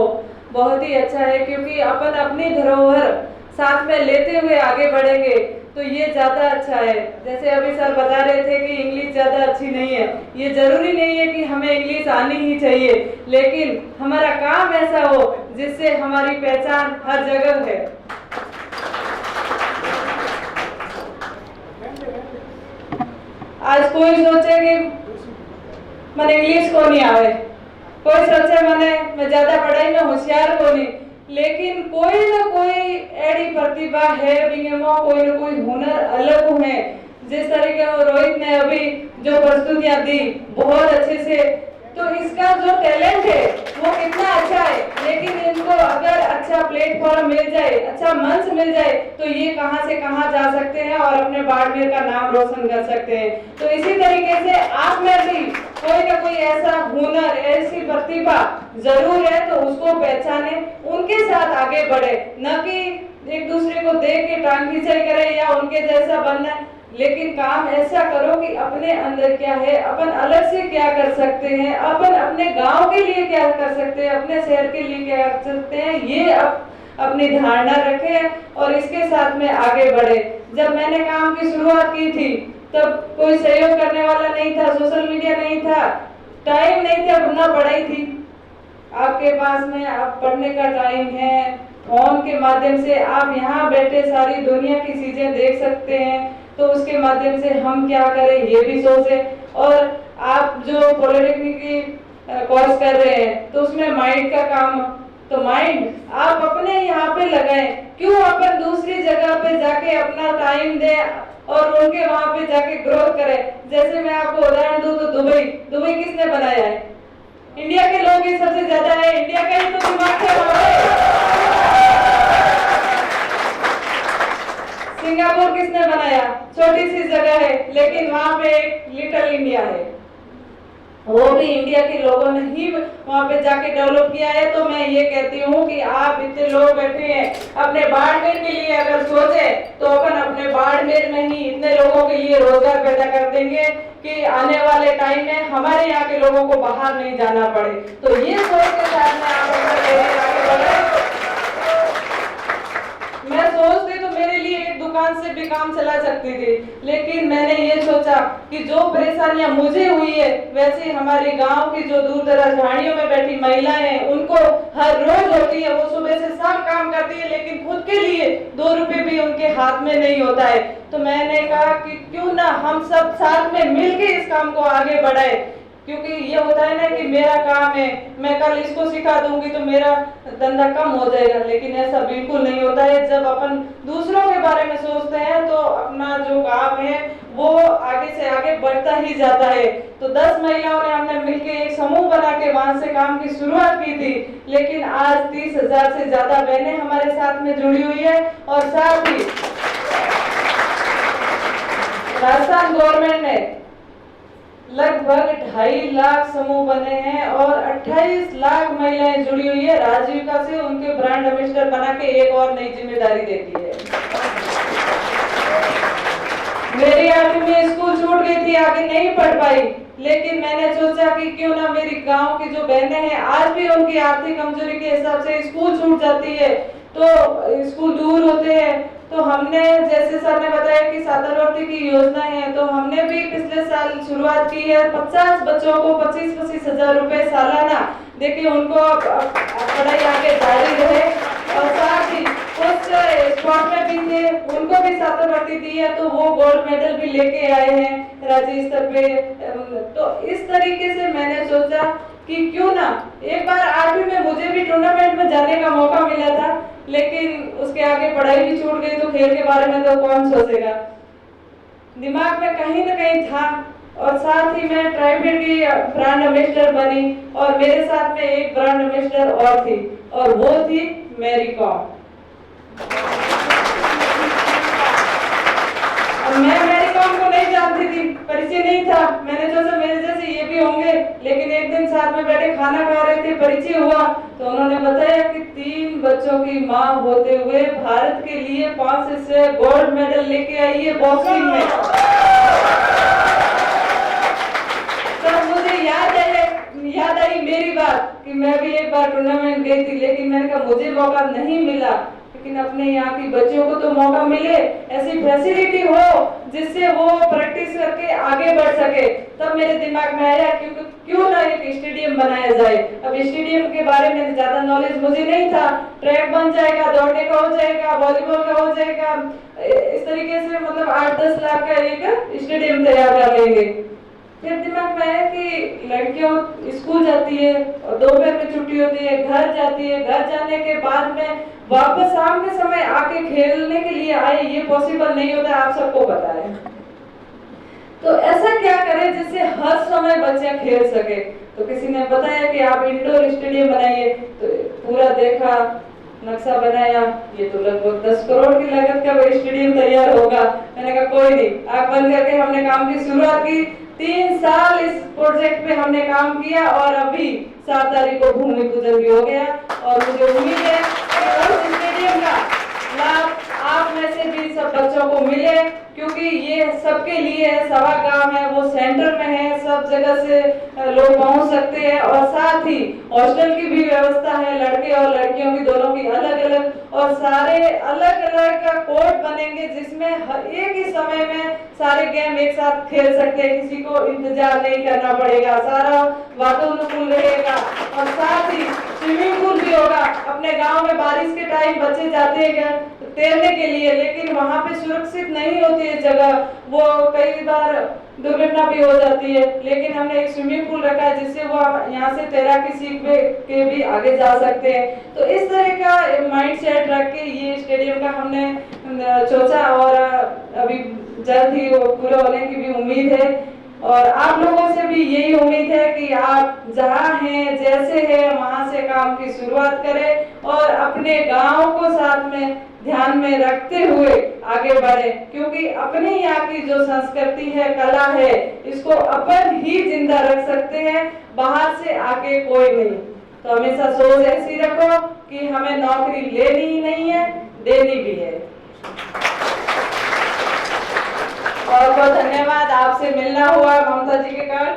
बहुत ही अच्छा है, क्योंकि अपन अपनी धरोहर साथ में लेते हुए आगे बढ़ेंगे तो ये ज़्यादा अच्छा है। जैसे अभी सर बता रहे थे कि इंग्लिश ज़्यादा अच्छी नहीं है, ये ज़रूरी नहीं है कि हमें इंग्लिश आनी ही चाहिए, लेकिन हमारा काम ऐसा हो जिससे हमारी पहचान हर जगह है। आज कोई सोचे कि मन इंग्लिश को नहीं आवे, कोई सोचे मैं ज्यादा पढ़ाई में होशियार को नहीं, लेकिन कोई ना कोई ऐसी प्रतिभा है, कोई ना कोई हुनर अलग है। जिस तरीके से रोहित ने अभी जो प्रस्तुतियां दी बहुत अच्छे से, तो इसका जो टैलेंट है वो कितना अच्छा है, लेकिन इनको अगर अच्छा प्लेटफॉर्म मिल जाए, अच्छा मंच मिल जाए, तो ये कहां से कहां जा सकते हैं और अपने बाड़मेर का नाम रोशन कर सकते हैं। तो इसी तरीके से आप में भी कोई ना कोई ऐसा हुनर, ऐसी प्रतिभा जरूर है, तो उसको पहचाने, उनके साथ आगे बढ़े, न कि एक दूसरे को देख के टांग खिंचाई करे या उनके जैसा बनना, लेकिन काम ऐसा करो कि अपने अंदर क्या है, अपन अलग से क्या कर सकते हैं, अपन अपने गांव के लिए क्या कर सकते हैं, अपने शहर के लिए क्या कर सकते हैं, ये अपनी धारणा रखें और इसके साथ में आगे बढ़े। जब मैंने काम की शुरुआत की थी तब कोई सहयोग करने वाला नहीं था, सोशल मीडिया नहीं था, टाइम नहीं था, ना पढ़ाई थी। आपके पास में आप पढ़ने का टाइम है, फोन के माध्यम से आप यहाँ बैठे सारी दुनिया की चीजें देख सकते हैं, तो उसके माध्यम से हम क्या करें ये भी सोचें। और आप जो पॉलिटेक्निक की कोर्स कर रहे हैं तो उसमें माइंड का काम, तो माइंड आप अपने यहाँ पे लगाएं, क्यों अपन दूसरी जगह पे जाके अपना टाइम दें और उनके वहाँ पे जाके ग्रोथ करें। जैसे मैं आपको उदाहरण दूं तो दुबई किसने बनाया है? इंडिया के लोग ही सबसे ज्यादा है, इंडिया का ही तो दिमाग है। सिंगापुर किसने बनाया? छोटी सी जगह है, लेकिन वहाँ पे एक लिटिल इंडिया है, वो भी इंडिया के लोगों ने ही वहाँ पे जाके डेवलप किया है। तो मैं ये कहती हूँ कि आप इतने लोग बैठे हैं, अपने बाड़मेर के लिए अगर सोचे तो अपन अपने बाड़मेर में ही इतने लोगों के लिए रोजगार पैदा कर देंगे कि आने वाले टाइम में हमारे यहाँ के लोगों को बाहर नहीं जाना पड़े। तो ये सोच के साथ में आप आगे बढ़े। मैं सोचती तो मेरे लिए एक दुकान से भी काम चला सकती थी, लेकिन मैंने ये सोचा कि जो परेशानियां मुझे हुई है वैसे हमारे गांव की जो दूर दराज झाड़ियों में बैठी महिलाएं हैं उनको हर रोज होती है, वो सुबह से शाम काम करती है, लेकिन खुद के लिए 2 रुपए भी उनके हाथ में नहीं होता है। तो मैंने कहा कि क्यों ना हम सब साथ में मिलकर इस काम को आगे बढ़ाए, क्योंकि ये होता है ना कि मेरा काम है, मैं कल इसको सिखा दूंगी तो मेरा धंधा कम हो जाएगा, लेकिन ऐसा बिल्कुल नहीं होता है। जब अपन दूसरों के बारे में सोचते हैं तो अपना जो काम है वो आगे से आगे बढ़ता ही जाता है। तो 10 महिलाओं ने हमने मिलकर एक समूह बना के वहां से काम की शुरुआत की थी, लेकिन आज 30,000 से ज्यादा बहनें हमारे साथ में जुड़ी हुई है। और साथ ही राजस्थान गवर्नमेंट ने लगभग 2.5 लाख समूह बने हैं और 28 लाख महिलाएं जुड़ी हुई है। राजीविका से उनके ब्रांड एम्बेसडर बना के एक और नई जिम्मेदारी देती है। मेरी 8वीं में स्कूल छूट गई थी, आगे नहीं पढ़ पाई, लेकिन मैंने सोचा कि क्यों ना मेरी गांव की जो बहनें हैं, आज भी उनकी आर्थिक कमजोरी के हिसाब से स्कूल छूट जाती है, तो स्कूल दूर होते हैं, तो हमने, जैसे सर ने बताया कि सातरवर्ती की योजना है, तो हमने भी पिछले साल शुरुआत की है। 50 बच्चों को 25-25 हजार रुपए सालाना देखिए उनको पढ़ाई आगे जारी रहे। और साथ ही कुछ स्पोर्ट में भी थे, उनको भी सातरवर्ती दी है, तो वो गोल्ड मेडल भी लेके आए हैं राज्य स्तर पे। तो इस तरीके से मैंने सोचा कि क्यों ना एक बार 8वीं में मुझे भी टूर्नामेंट में जाने का मौका मिला था, लेकिन उसके आगे पढ़ाई भी छूट गई, तो खेल के बारे में तो कौन सोचेगा। दिमाग में कहीं ना कहीं था, और साथ ही मैं ट्राइफेड की ब्रांड एम्बेसडर बनी, और मेरे साथ में एक ब्रांड एम्बेसडर और थी, और वो थी मैरी कॉम। और मैं मैरी कॉम को नहीं जानती थी, परिचय नहीं था। मैंने सोचा मेरे जैसे ये भी होंगे, लेकिन एक दिन साथ में बैठे खाना खा रहे थे, परिचय हुआ, तो उन्होंने बताया कि 3 बच्चों की मां होते हुए भारत के लिए 5 से 6 गोल्ड मेडल लेके आई है बॉक्सिंग में। तब मुझे याद आई मेरी बात कि मैं भी एक बार टूर्नामेंट गई थी, लेकिन मैंने कहा मुझे मौका नहीं मिला, लेकिन अपने यहाँ की बच्चियों को तो मौका मिले, ऐसी फैसिलिटी हो जिससे वो प्रैक्टिस करके आगे बढ़ सके। तब मेरे दिमाग में आया क्यों ना एक स्टेडियम बनाया जाए। अब स्टेडियम के बारे में ज्यादा नॉलेज मुझे नहीं था, ट्रैक बन जाएगा, दौड़ने का हो जाएगा, वॉलीबॉल का हो जाएगा, इस तरीके से मतलब 8-10 लाख का एक स्टेडियम तैयार कर लेंगे। फिर दिमाग में आया कि लड़कियों स्कूल जाती है और दोपहर में छुट्टी होती है, घर जाती है, घर जाने के बाद में वापस शाम के समय आके खेलने के लिए आए, ये पॉसिबल नहीं होता, आप सबको पता है। तो ऐसा क्या करें जिससे हर समय बच्चे खेल सके। तो किसी ने बताया कि आप इंडोर स्टेडियम बनाइए, तो पूरा देखा, नक्शा बनाया, ये तो लगभग 10 करोड़ की लागत का स्टेडियम तैयार होगा। मैंने कहा कोई नहीं, आंख बंद करके हमने काम की शुरुआत की। 3 साल इस प्रोजेक्ट पे हमने काम किया, और अभी 7 तारीख को भूमि पूजन भी हो गया, और मुझे उम्मीद है कि उस स्टेडियम का लाभ आप में से भी सब बच्चों को मिले, क्योंकि ये सबके लिए है, सवा गांव है, वो सेंटर में है, सब जगह से लोग पहुंच सकते हैं, और साथ ही हॉस्टल की भी व्यवस्था है, लड़के और लड़कियों की दोनों की अलग अलग, और सारे अलग अलग कोर्ट बनेंगे जिसमें एक ही समय में सारे गेम एक साथ खेल सकते हैं, किसी को इंतजार नहीं करना पड़ेगा, सारा वातानुकूल रहेगा। और साथ ही स्विमिंग पूल भी होगा। अपने गांव में बारिश के टाइम बच्चे जाते हैं तैरने के लिए, लेकिन वहां पे सुरक्षित नहीं होती है जगह, वो कई बार दुर्घटना भी हो जाती है, लेकिन हमने एक स्विमिंग पूल रखा है जिससे वो यहाँ से तैराकी सीख के भी आगे जा सकते हैं। तो इस तरह का माइंड सेट रख के ये स्टेडियम का हमने सोचा, और अभी जल्द ही वो पूरा होने की भी उम्मीद है। और आप लोगों से भी यही उम्मीद है कि आप जहाँ हैं, जैसे हैं, वहाँ से काम की शुरुआत करें, और अपने गांव को साथ में ध्यान में रखते हुए आगे बढ़े, क्योंकि अपने यहाँ की जो संस्कृति है, कला है, इसको अपन ही जिंदा रख सकते हैं, बाहर से आके कोई नहीं। तो हमेशा सोच ऐसी रखो कि हमें नौकरी लेनी ही नहीं है, देनी भी है। बहुत बहुत धन्यवाद, आपसे मिलना हुआ ममता जी के कारण,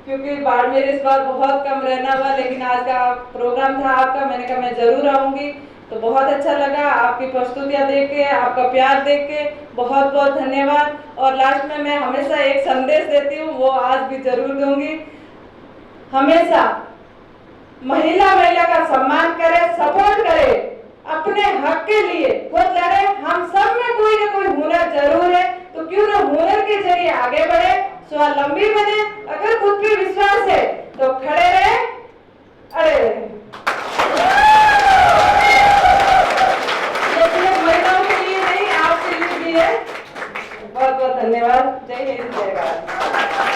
क्योंकि बाड़मेर इस बार बहुत कम रहना हुआ, लेकिन आज का प्रोग्राम था आपका, मैंने कहा मैं जरूर आऊंगी, तो बहुत अच्छा लगा आपकी प्रस्तुतियां देख के, आपका प्यार देख के, बहुत बहुत धन्यवाद। और लास्ट में मैं हमेशा एक संदेश देती हूँ, वो आज भी जरूर दूंगी, हमेशा महिला का सम्मान करे, सपोर्ट करे, अपने हक के लिए खुद लड़े। हम सब में कोई ना कोई हुनर जरूर है, तो क्यों ना हुनर के जरिए आगे बढ़े, स्वावलंबी बने। अगर खुद पे विश्वास है तो खड़े रहे, अड़े रहे। ये सिर्फ महिलाओं के लिए नहीं, आपके लिए भी है। बहुत बहुत धन्यवाद। जय हिंद, जय भारत।